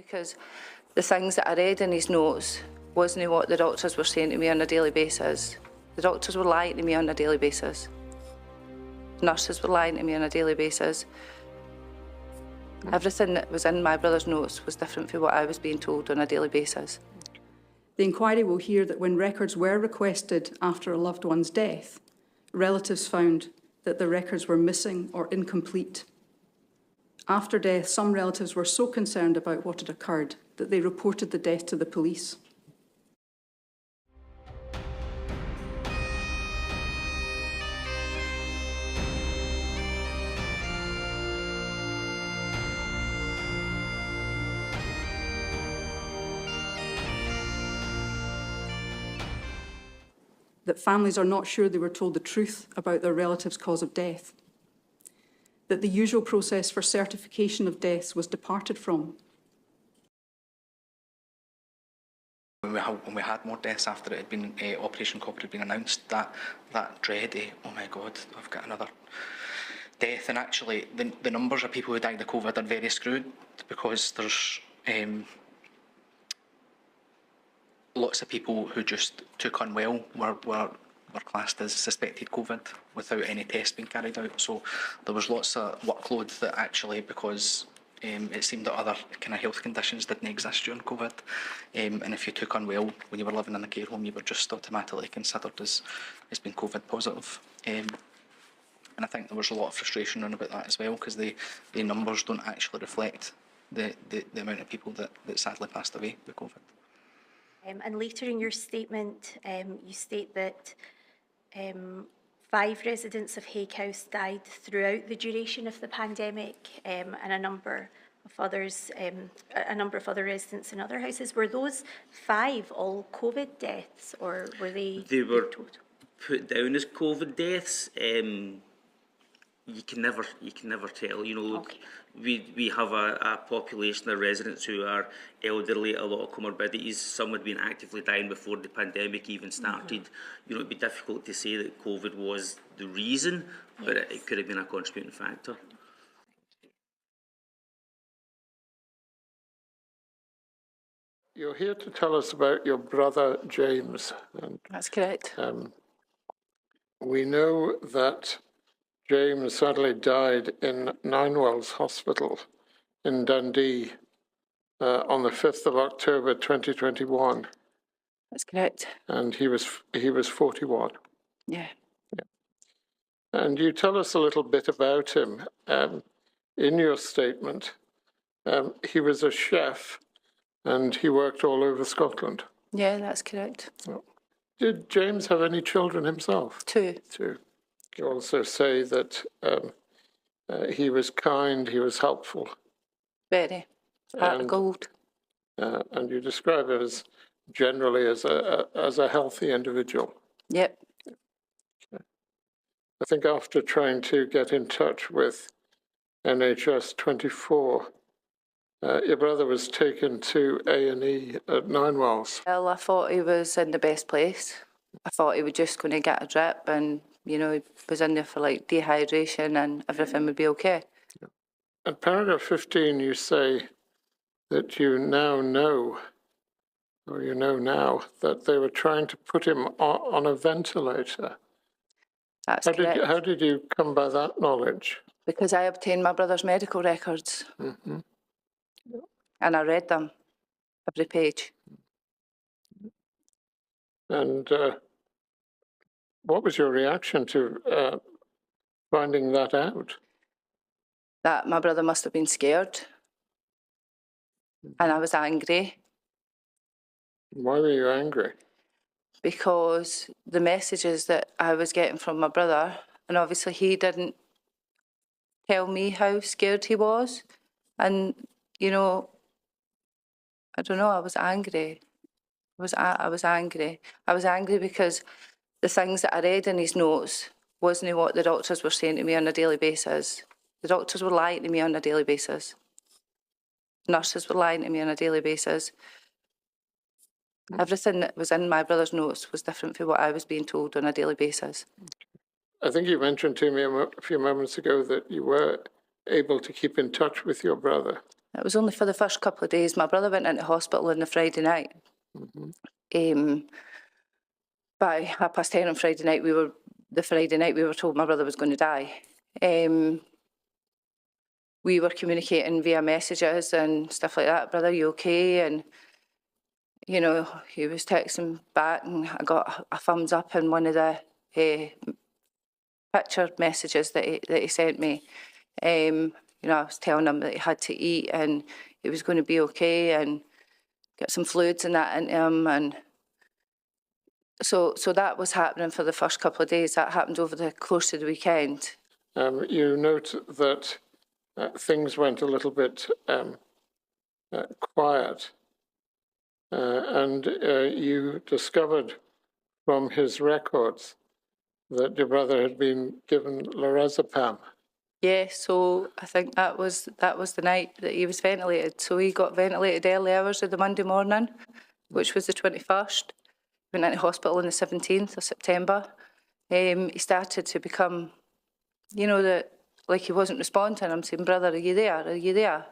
Because the things that I read in his notes wasn't what the doctors were saying to me on a daily basis. The doctors were lying to me on a daily basis. Nurses were lying to me on a daily basis. Everything that was in my brother's notes was different from what I was being told on a daily basis. The inquiry will hear that when records were requested after a loved one's death, relatives found that the records were missing or incomplete. After death, some relatives were so concerned about what had occurred that they reported the death to the police. That families are not sure they were told the truth about their relative's cause of death. That the usual process for certification of deaths was departed from. When we had more deaths after it had been, Operation Copper had been announced, that dread, oh my God, I've got another death. And actually, the numbers of people who died of COVID are very screwed, because there's lots of people who just took unwell were classed as suspected COVID without any tests being carried out. So there was lots of workload that actually, because it seemed that other kind of health conditions didn't exist during COVID, and if you took unwell when you were living in a care home, you were just automatically considered as being COVID positive. And I think there was a lot of frustration around about that as well, because the numbers don't actually reflect the amount of people that sadly passed away with COVID. And later in your statement, you state that 5 residents of Hague House died throughout the duration of the pandemic, and a number of other residents in other houses. Were those 5 all COVID deaths, or were they? They were put down as COVID deaths. You can never tell. You know, okay. We have a population of residents who are elderly, a lot of comorbidities. Some had been actively dying before the pandemic even started. You know, it'd be difficult to say that COVID was the reason, but it could have been a contributing factor. You're here to tell us about your brother James. And, that's correct. We know that James sadly died in Ninewells Hospital in Dundee on the 5th of October 2021. That's correct. And he was 41. Yeah. And you tell us a little bit about him. In your statement, he was a chef and he worked all over Scotland. Yeah, that's correct. Did James have any children himself? 2. 2. You also say that he was kind, he was helpful. Very. Heart of gold. And you describe him as generally as a healthy individual. Yep. Okay. I think after trying to get in touch with NHS 24, your brother was taken to A&E at Ninewells. Well, I thought he was in the best place. I thought he was just going to get a drip, and, you know, he was in there for like dehydration and everything would be okay. In paragraph 15, you say that you now know, or you know now, that they were trying to put him on a ventilator. That's correct. How did you come by that knowledge? Because I obtained my brother's medical records. Mm-hmm. And I read them, every page. And what was your reaction to finding that out? That my brother must have been scared. And I was angry. Why were you angry? Because the messages that I was getting from my brother, and obviously he didn't tell me how scared he was. And, you know, I don't know, I was angry. I was angry. I was angry because the things that I read in his notes wasn't what the doctors were saying to me on a daily basis. The doctors were lying to me on a daily basis. Nurses were lying to me on a daily basis. Everything that was in my brother's notes was different from what I was being told on a daily basis. I think you mentioned to me a few moments ago that you were able to keep in touch with your brother. It was only for the first couple of days. My brother went into hospital on the Friday night. By 10:30 on Friday night, we were told my brother was going to die. We were communicating via messages and stuff like that. Brother, you okay? And, you know, he was texting back, and I got a thumbs up in one of the picture messages that he sent me. You know, I was telling him that he had to eat and he was going to be okay and get some fluids and that into him. And so that was happening for the first couple of days. That happened over the course of the weekend. You note that things went a little bit quiet, and you discovered from his records that your brother had been given lorazepam. Yeah, so I think that was the night that he was ventilated. So he got ventilated early hours of the Monday morning, which was the 21st. Went into hospital on the 17th of September. He started to become, you know, that like he wasn't responding. I'm saying, brother, are you there? Are you there?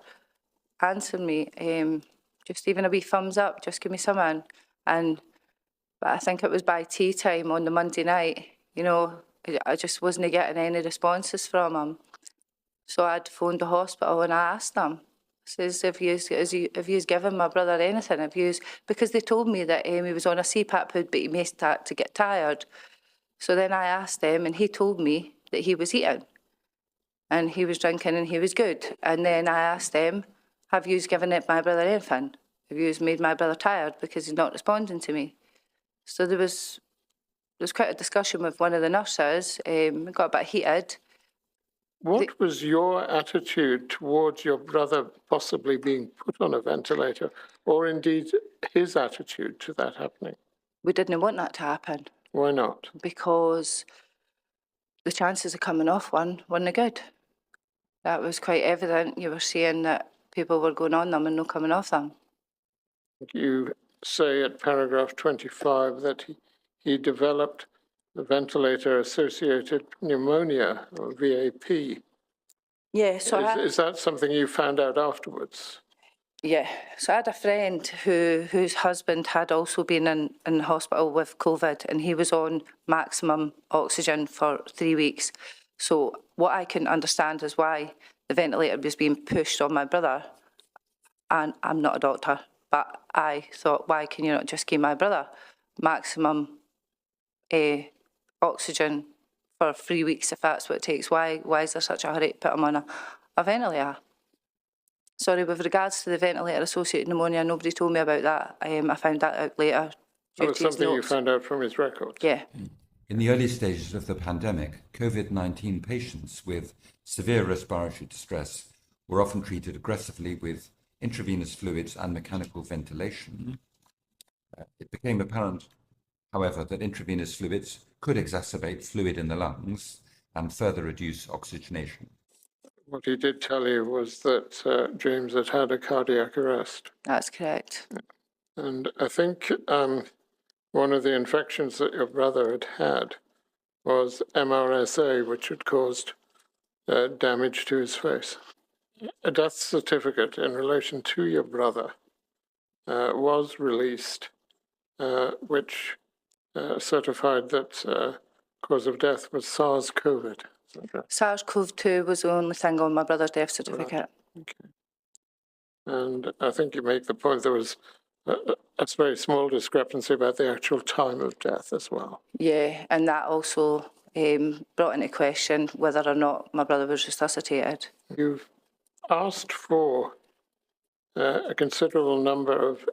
Answer me. Just even a wee thumbs up. Just give me something. But I think it was by tea time on the Monday night. You know, I just wasn't getting any responses from him. So I'd phoned the hospital and I asked them. I says, have you given my brother anything? Because they told me that he was on a CPAP hood, but he may start to get tired. So then I asked him, and he told me that he was eating and he was drinking and he was good. And then I asked him, have you given my brother anything? Have you made my brother tired because he's not responding to me? So there was quite a discussion with one of the nurses. It got a bit heated. What was your attitude towards your brother possibly being put on a ventilator, or indeed his attitude to that happening? We didn't want that to happen. Why not? Because the chances of coming off one weren't good. That was quite evident. You were seeing that people were going on them and not coming off them. You say at paragraph 25 that he developed the ventilator-associated pneumonia, or VAP. Yeah, so Is that something you found out afterwards? Yeah, so I had a friend whose husband had also been in hospital with COVID, and he was on maximum oxygen for 3 weeks. So what I couldn't understand is why the ventilator was being pushed on my brother. And I'm not a doctor, but I thought, why can you not just give my brother maximum oxygen for 3 weeks if that's what it takes? Why is there such a hurry to put him on a ventilator? Sorry, with regards to the ventilator-associated pneumonia, nobody told me about that. I found that out later. That was something you found out from his records? Yeah. In the early stages of the pandemic, COVID-19 patients with severe respiratory distress were often treated aggressively with intravenous fluids and mechanical ventilation. It became apparent, however, that intravenous fluids could exacerbate fluid in the lungs and further reduce oxygenation. What he did tell you was that James had had a cardiac arrest. That's correct. And I think one of the infections that your brother had was MRSA, which had caused damage to his face. A death certificate in relation to your brother was released, which certified that cause of death was SARS-CoV. SARS-CoV-2 was the only thing on my brother's death certificate. Right. Okay. And I think you make the point there was a very small discrepancy about the actual time of death as well. Yeah, and that also brought into question whether or not my brother was resuscitated. You've asked for a considerable number of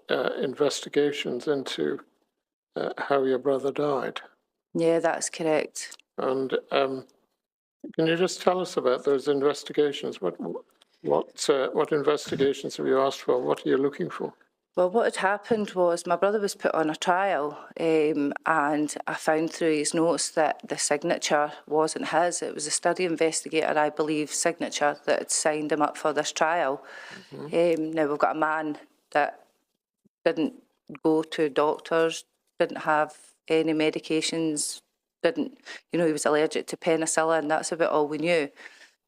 investigations into how your brother died. Yeah, that's correct. And can you just tell us about those investigations? What investigations have you asked for? What are you looking for? Well, what had happened was my brother was put on a trial, and I found through his notes that the signature wasn't his. It was a study investigator, I believe, signature that had signed him up for this trial. Now, we've got a man that didn't go to doctors, didn't have any medications, he was allergic to penicillin. That's about all we knew.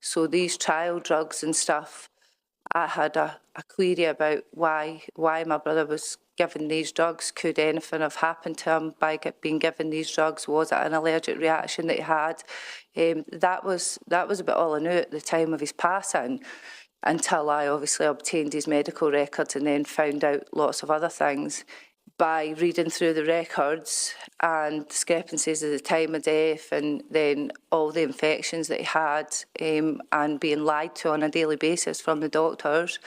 So these trial drugs and stuff, I had a query about why my brother was given these drugs. Could anything have happened to him by being given these drugs? Was it an allergic reaction that he had? That was about all I knew at the time of his passing, until I obviously obtained his medical records and then found out lots of other things. By reading through the records and discrepancies at the time of death, and then all the infections that he had, and being lied to on a daily basis from the doctors,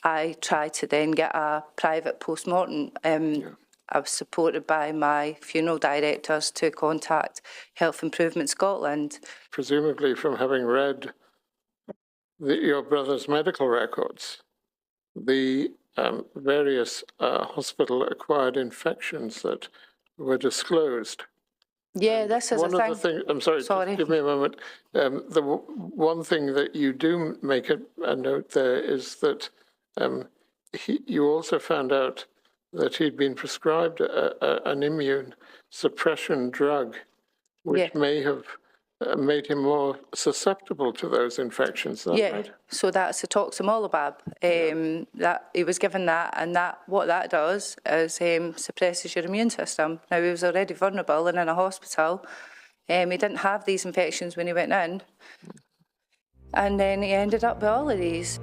I tried to then get a private post-mortem. I was supported by my funeral directors to contact Health Improvement Scotland. Presumably from having read your brother's medical records, the various hospital-acquired infections that were disclosed. Yeah, this is one a of thing. the things. I'm sorry. Sorry. Just give me a moment. The one thing that you do make a note there is that you also found out that he'd been prescribed an immune suppression drug, which may have made him more susceptible to those infections. Is that right? So that's the toximolabab. That he was given that, and what that does is suppresses your immune system. Now, he was already vulnerable and in a hospital. He didn't have these infections when he went in, and then he ended up with all of these.